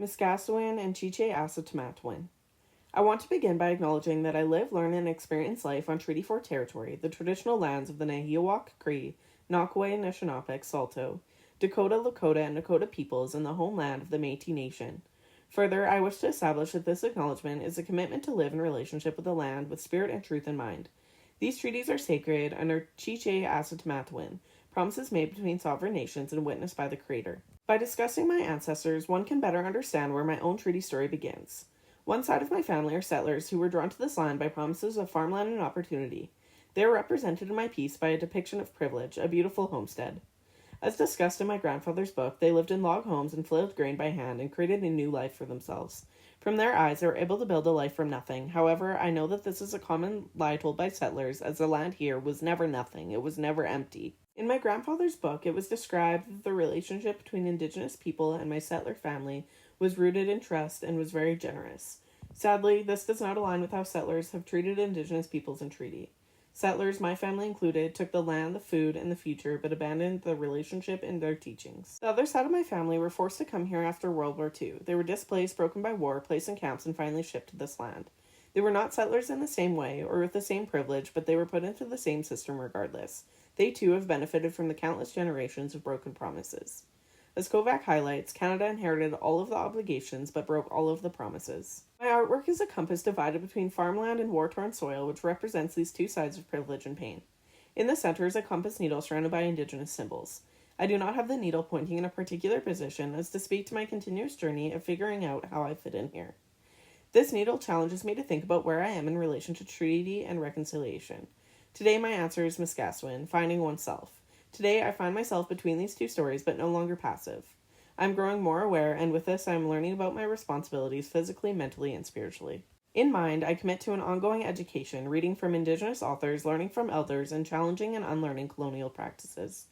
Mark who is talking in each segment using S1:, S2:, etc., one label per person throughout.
S1: Miskasowin and kihci-asotamatowin. I want to begin by acknowledging that I live, learn, and experience life on Treaty 4 territory, the traditional lands of the nehiyawak, Cree, Nakawe, Anihsinapek, Saulteaux, Dakota, Lakota, and Nakota peoples, and the homeland of the Metis Nation. Further, I wish to establish that this acknowledgment is a commitment to live in relationship with the land with spirit and truth in mind. These treaties are sacred and are kihci-asotamatowin, promises made between sovereign nations and witnessed by the Creator. By discussing my ancestors, one can better understand where my own treaty story begins. One side of my family are settlers who were drawn to this land by promises of farmland and opportunity. They are represented in my piece by a depiction of privilege, a beautiful homestead. As discussed in my grandfather's book, they lived in log homes and flailed grain by hand and created a new life for themselves. From their eyes, they were able to build a life from nothing. However, I know that this is a common lie told by settlers, as the land here was never nothing. It was never empty. In my grandfather's book, it was described that the relationship between Indigenous people and my settler family was rooted in trust and was very generous. Sadly, this does not align with how settlers have treated Indigenous peoples and treaty. Settlers, my family included, took the land, the food, and the future, but abandoned the relationship in their teachings. The other side of my family were forced to come here after World War II. They were displaced, broken by war, placed in camps, and finally shipped to this land. They were not settlers in the same way, or with the same privilege, but they were put into the same system regardless. They too have benefited from the countless generations of broken promises. As Kovach highlights, Canada inherited all of the obligations but broke all of the promises. My artwork is a compass divided between farmland and war-torn soil, which represents these two sides of privilege and pain. In the center is a compass needle surrounded by Indigenous symbols. I do not have the needle pointing in a particular position as to speak to my continuous journey of figuring out how I fit in here. This needle challenges me to think about where I am in relation to treaty and reconciliation. Today my answer is miskasowin, finding oneself. Today I find myself between these two stories, but no longer passive. I'm growing more aware, and with this I am learning about my responsibilities physically, mentally, and spiritually. In mind, I commit to an ongoing education, reading from Indigenous authors, learning from elders, and challenging and unlearning colonial practices.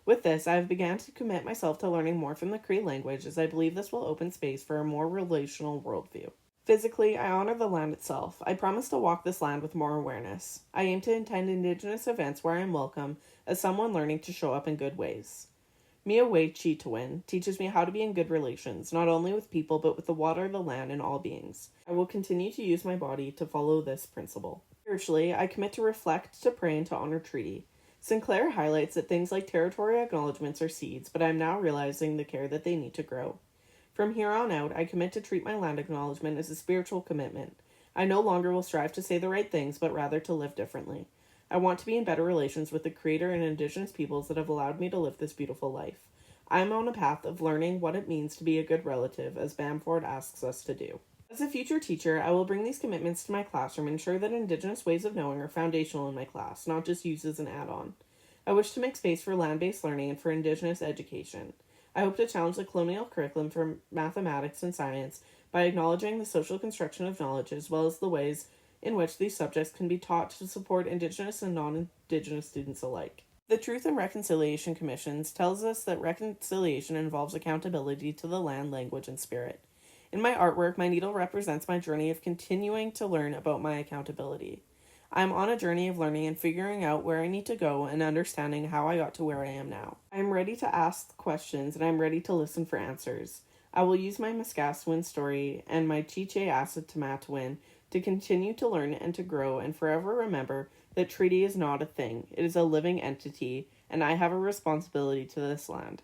S1: With this, I have begun to commit myself to learning more from the Cree language, as I believe this will open space for a more relational worldview. Physically, I honor the land itself. I promise to walk this land with more awareness. I aim to attend Indigenous events where I am welcome, as someone learning to show up in good ways. Miyo-wicehtowin teaches me how to be in good relations, not only with people, but with the water, the land, and all beings. I will continue to use my body to follow this principle. Spiritually, I commit to reflect, to pray, and to honor treaty. Sinclair highlights that things like territory acknowledgements are seeds, but I am now realizing the care that they need to grow. From here on out, I commit to treat my land acknowledgement as a spiritual commitment. I no longer will strive to say the right things, but rather to live differently. I want to be in better relations with the Creator and Indigenous peoples that have allowed me to live this beautiful life. I am on a path of learning what it means to be a good relative, as Bamford asks us to do. As a future teacher, I will bring these commitments to my classroom and ensure that Indigenous ways of knowing are foundational in my class, not just used as an add-on. I wish to make space for land-based learning and for Indigenous education. I hope to challenge the colonial curriculum for mathematics and science by acknowledging the social construction of knowledge as well as the ways in which these subjects can be taught to support Indigenous and non-Indigenous students alike. The Truth and Reconciliation Commissions tells us that reconciliation involves accountability to the land, language, and spirit. In my artwork, my needle represents my journey of continuing to learn about my accountability. I am on a journey of learning and figuring out where I need to go and understanding how I got to where I am now. I am ready to ask questions and I am ready to listen for answers. I will use my miskasowin story and my kihci-asotamatowin to continue to learn and to grow and forever remember that treaty is not a thing. It is a living entity, and I have a responsibility to this land.